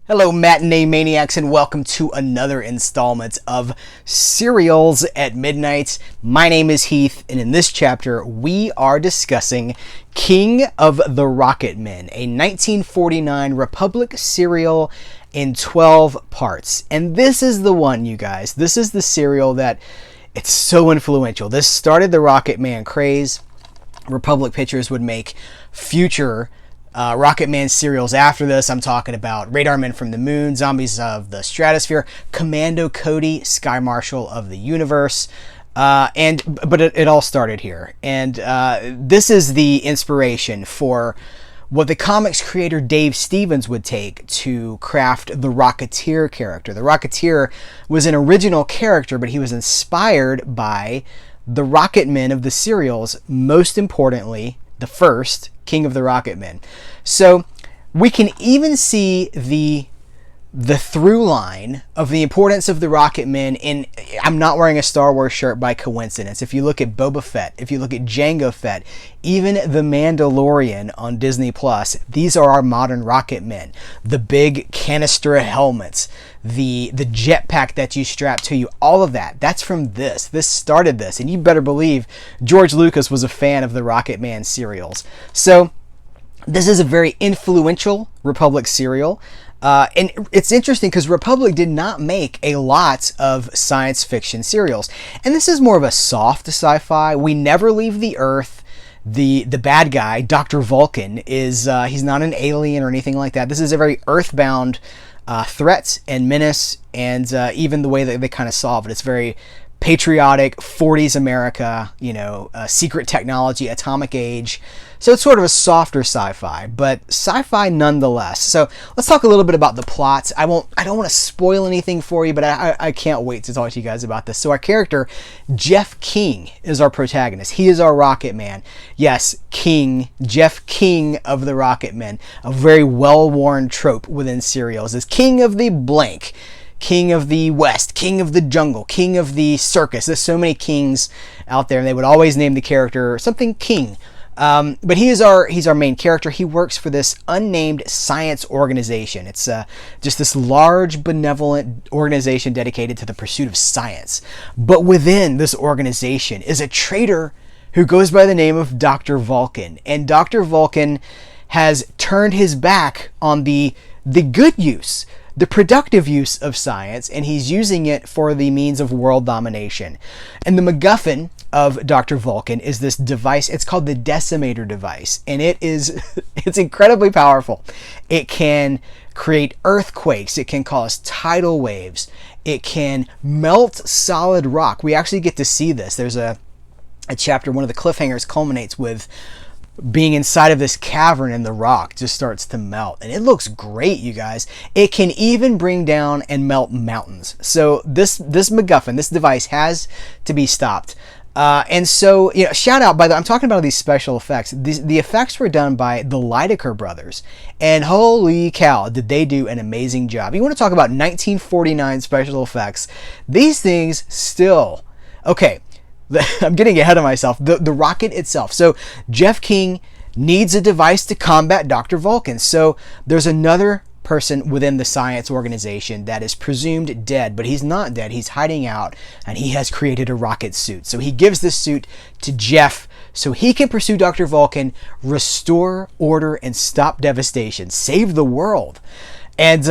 Hello, matinee maniacs, and welcome to another installment of Serials at Midnight. My name is Heath, and in this chapter, we are discussing King of the Rocket Men, a 1949 Republic serial in 12 parts. And this is the one, you guys. This is the serial that it's so influential. This started the Rocket Man craze. Republic Pictures would make future Rocket Man serials after this. I'm talking about Radar Men from the Moon, Zombies of the Stratosphere, Commando Cody, Sky Marshal of the Universe, but it all started here. And this is the inspiration for what the comics creator Dave Stevens would take to craft the Rocketeer character. The Rocketeer was an original character, but he was inspired by the Rocket Men of the serials, most importantly, the first, King of the Rocket Men. So we can even see the through line of the importance of the Rocket Men in, I'm not wearing a Star Wars shirt by coincidence. If you look at Boba Fett, if you look at Jango Fett, even the Mandalorian on Disney Plus, these are our modern Rocket Men. The big canister helmets, the jetpack that you strap to you, all of that's from this. This started this, and you better believe George Lucas was a fan of the Rocket Man serials. So this is a very influential Republic serial. And it's interesting because Republic did not make a lot of science fiction serials. And this is more of a soft sci-fi. We never leave the Earth. The bad guy, Dr. Vulcan, is he's not an alien or anything like that. This is a very earthbound threat and menace, and even the way that they kind of solve it. It's very patriotic, 40s America, secret technology, atomic age. So it's sort of a softer sci-fi, but sci-fi nonetheless. So let's talk a little bit about the plot. I don't want to spoil anything for you, but I can't wait to talk to you guys about this. So our character, Jeff King, is our protagonist. He is our Rocket Man. Yes, King, Jeff King of the Rocket Men. A very well-worn trope within serials is King of the blank. King of the West, King of the Jungle, King of the Circus. There's so many kings out there, and they would always name the character something King. But he's our main character. He works for this unnamed science organization. It's just this large, benevolent organization dedicated to the pursuit of science. But within this organization is a traitor who goes by the name of Dr. Vulcan. And Dr. Vulcan has turned his back on the good use, the productive use of science, and he's using it for the means of world domination. And the MacGuffin of Dr. Vulcan is this device. It's called the Decimator Device, and it's incredibly powerful. It can create earthquakes. It can cause tidal waves. It can melt solid rock. We actually get to see this. There's a chapter, one of the cliffhangers culminates with being inside of this cavern, and the rock just starts to melt, and it looks great, you guys. It can even bring down and melt mountains. So this MacGuffin, this device, has to be stopped. And so, shout out, by the way, I'm talking about these special effects. The effects were done by the Lydecker brothers, and holy cow, did they do an amazing job. You want to talk about 1949 special effects? These things still, okay, I'm getting ahead of myself. The rocket itself. So Jeff King needs a device to combat Dr. Vulcan. So there's another person within the science organization that is presumed dead, but he's not dead. He's hiding out, and he has created a rocket suit. So he gives this suit to Jeff so he can pursue Dr. Vulcan, restore order, and stop devastation, save the world. And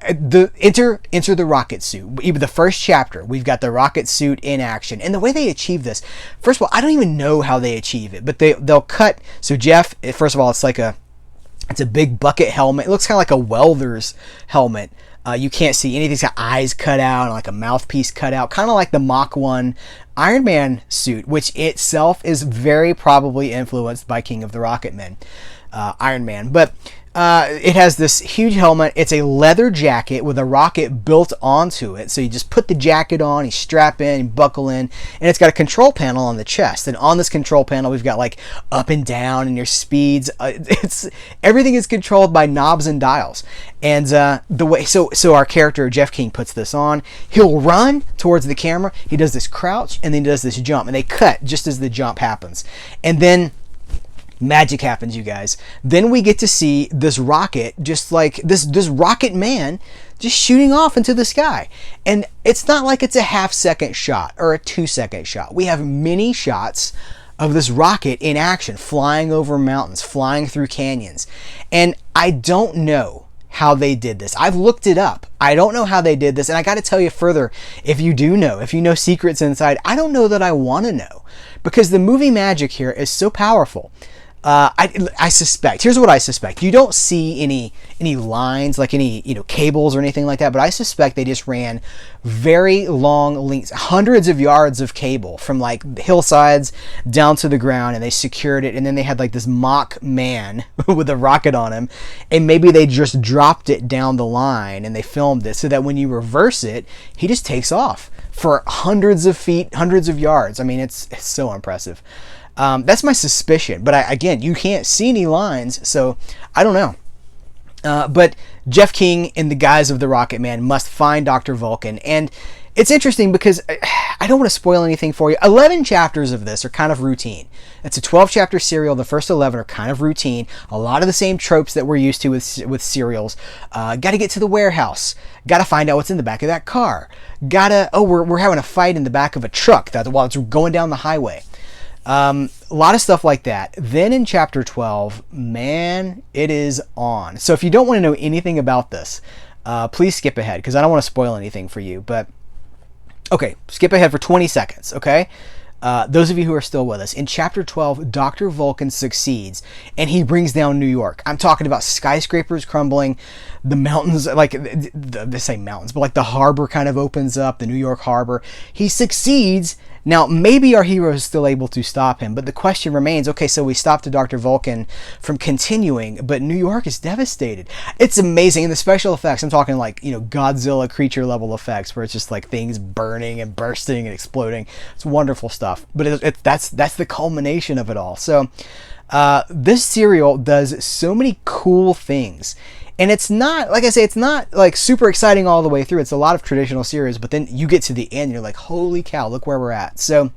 enter the rocket suit. Even the first chapter, we've got the rocket suit in action. And the way they achieve this, first of all, I don't even know how they achieve it, but they'll cut. So Jeff, first of all, it's a big bucket helmet. It looks kind of like a welder's helmet. You can't see anything. It's got eyes cut out and like a mouthpiece cut out, kind of like the Mach 1 Iron Man suit, which itself is very probably influenced by King of the Rocket Men, Iron Man. But it has this huge helmet. It's a leather jacket with a rocket built onto it. So you just put the jacket on, you strap in, you buckle in, and it's got a control panel on the chest. And on this control panel, we've got like up and down and your speeds. Everything is controlled by knobs and dials. And so our character Jeff King puts this on. He'll run towards the camera. He does this crouch, and then he does this jump, and they cut just as the jump happens. And then Magic happens, you guys. Then we get to see this rocket, just like this rocket man just shooting off into the sky. And it's not like it's a half-second shot or a 2-second shot. We have many shots of this rocket in action, flying over mountains, flying through canyons. And I don't know how they did this. I've looked it up. I don't know how they did this. And I got to tell you further, if you know secrets inside, I don't know that I want to know, because the movie magic here is so powerful. I suspect, here's what I suspect. You don't see any lines, like any, cables or anything like that, but I suspect they just ran very long links, hundreds of yards of cable from like hillsides down to the ground, and they secured it, and then they had like this mock man with a rocket on him, and maybe they just dropped it down the line and they filmed it so that when you reverse it, he just takes off for hundreds of feet, hundreds of yards. I mean, it's so impressive. That's my suspicion, but again, you can't see any lines, so I don't know. But Jeff King, in the guise of the Rocket Man, must find Dr. Vulcan, and it's interesting because I don't want to spoil anything for you. 11 chapters of this are kind of routine. It's a 12-chapter serial. The first 11 are kind of routine. A lot of the same tropes that we're used to with serials. Got to get to the warehouse. Got to find out what's in the back of that car. We're having a fight in the back of a truck while it's going down the highway. A lot of stuff like that. Then in chapter 12, man, it is on. So if you don't want to know anything about this, please skip ahead, because I don't want to spoil anything for you. But okay, skip ahead for 20 seconds, okay? Those of you who are still with us, in chapter 12, Dr. Vulcan succeeds, and he brings down New York. I'm talking about skyscrapers crumbling, the mountains, like the same mountains, but like the harbor kind of opens up, the New York harbor. He succeeds. Now, maybe our hero is still able to stop him, but the question remains, okay, so we stopped Dr. Vulcan from continuing, but New York is devastated. It's amazing. And the special effects, I'm talking like, Godzilla creature level effects, where it's just like things burning and bursting and exploding. It's wonderful stuff, but that's the culmination of it all. So this serial does so many cool things. And it's not, like I say, it's not like super exciting all the way through. It's a lot of traditional series, but then you get to the end and you're like, holy cow, look where we're at. So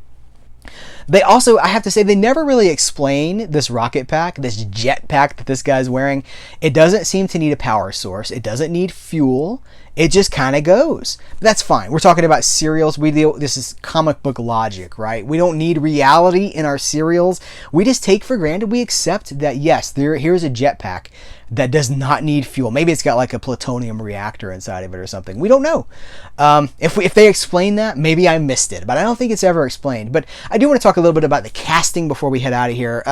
they also, I have to say, they never really explain this rocket pack, this jet pack that this guy's wearing. It doesn't seem to need a power source. It doesn't need fuel. It just kind of goes. But that's fine. We're talking about serials. This is comic book logic, right? We don't need reality in our serials. We just take for granted, we accept that, yes, here's a jetpack that does not need fuel. Maybe it's got like a plutonium reactor inside of it or something. We don't know. If they explain that, maybe I missed it, but I don't think it's ever explained. But I do want to talk a little bit about the casting before we head out of here.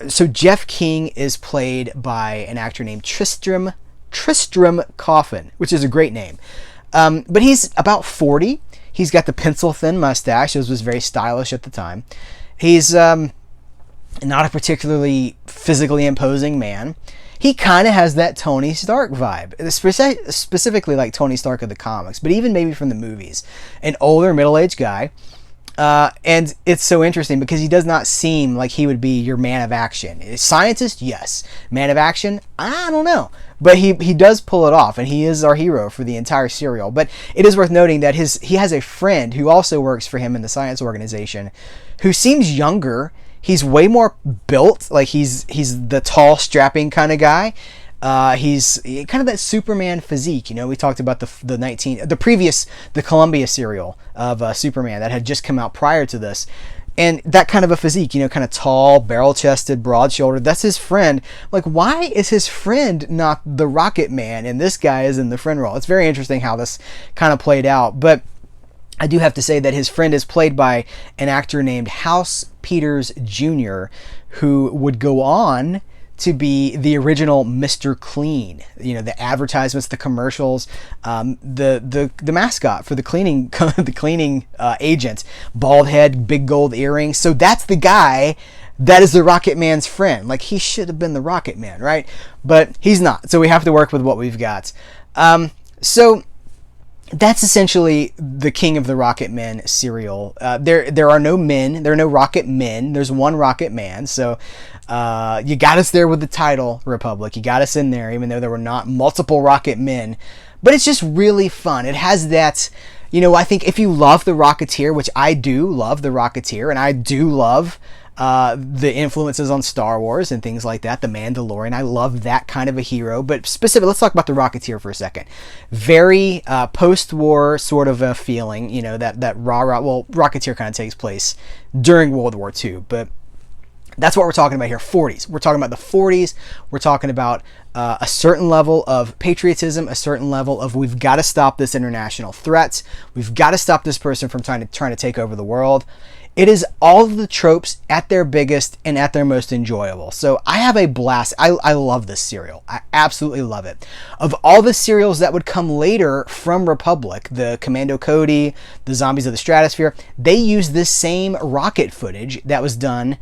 So Jeff King is played by an actor named Tristram Coffin, which is a great name. But he's about 40. He's got the pencil-thin mustache. This was very stylish at the time. He's not a particularly physically imposing man. He kind of has that Tony Stark vibe, specifically like Tony Stark of the comics, but even maybe from the movies. An older, middle-aged guy. And it's so interesting because he does not seem like he would be your man of action. Scientist, yes. Man of action, I don't know. But he does pull it off, and he is our hero for the entire serial. But it is worth noting that he has a friend who also works for him in the science organization, who seems younger. He's way more built, like he's the tall, strapping kind of guy. He's kind of that Superman physique. We talked about the Columbia serial of Superman that had just come out prior to this. And that kind of a physique, kind of tall, barrel-chested, broad-shouldered. That's his friend. Like, why is his friend not the Rocket Man and this guy is in the friend role? It's very interesting how this kind of played out. But I do have to say that his friend is played by an actor named House Peters Jr., who would go on to be the original Mr. Clean. The advertisements, the commercials, the mascot for the cleaning agent, bald head, big gold earrings. So that's the guy that is the Rocket Man's friend. Like, he should have been the Rocket Man, right? But he's not. So we have to work with what we've got. So that's essentially the King of the Rocket Men serial. There are no men. There are no Rocket Men. There's one Rocket Man. So you got us there with the title, Republic. You got us in there, even though there were not multiple Rocket Men. But it's just really fun. It has that, I think if you love the Rocketeer, which I do love the Rocketeer, and I do love the influences on Star Wars and things like that. The Mandalorian, I love that kind of a hero. But specifically, let's talk about the Rocketeer for a second. Very post-war sort of a feeling, you know, that rah-rah. Well, Rocketeer kind of takes place during World War II, but that's what we're talking about here. 40s. We're talking about the 40s. We're talking about a certain level of patriotism, a certain level of we've got to stop this international threat. We've got to stop this person from trying to take over the world. It is all of the tropes at their biggest and at their most enjoyable. So I have a blast. I love this serial. I absolutely love it. Of all the serials that would come later from Republic, the Commando Cody, the Zombies of the Stratosphere, they use this same rocket footage that was done,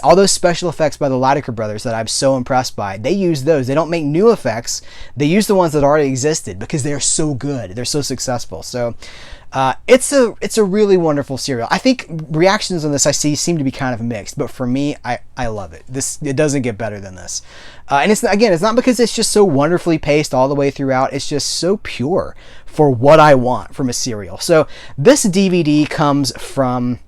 all those special effects by the Lydecker brothers that I'm so impressed by. They use those. They don't make new effects. They use the ones that already existed because they're so good. They're so successful. So it's a really wonderful serial. I think reactions on this I see seem to be kind of mixed, but for me, I love it. It doesn't get better than this. And it's not because it's just so wonderfully paced all the way throughout. It's just so pure for what I want from a serial. So this DVD comes from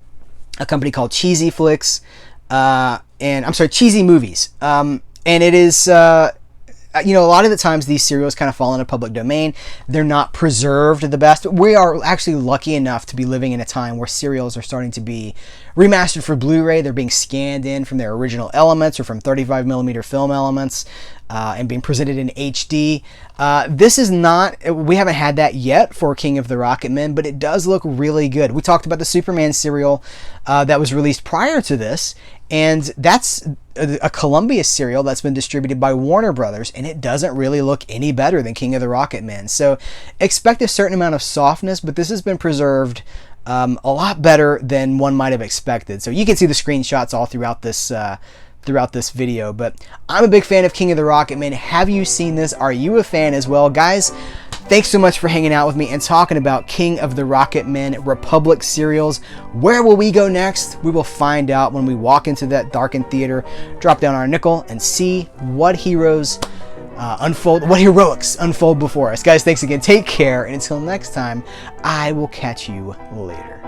a company called Cheesy Flicks, Cheesy Movies. And it is, you know, a lot of the times these serials kind of fall into public domain. They're not preserved the best. We are actually lucky enough to be living in a time where serials are starting to be remastered for Blu-ray. They're being scanned in from their original elements or from 35mm film elements and being presented in HD. This is not, we haven't had that yet for King of the Rocket Men, but it does look really good. We talked about the Superman serial that was released prior to this, and that's a Columbia serial that's been distributed by Warner Brothers, and it doesn't really look any better than King of the Rocket Men. So expect a certain amount of softness, but this has been preserved a lot better than one might have expected. So you can see the screenshots all throughout this video, but I'm a big fan of King of the Rocket Men. Have you seen this? Are you a fan as well? Guys, thanks so much for hanging out with me and talking about King of the Rocket Men Republic serials. Where will we go next? We will find out when we walk into that darkened theater, drop down our nickel, and see what heroes what heroics unfold before us. Guys, thanks again. Take care, and until next time, I will catch you later.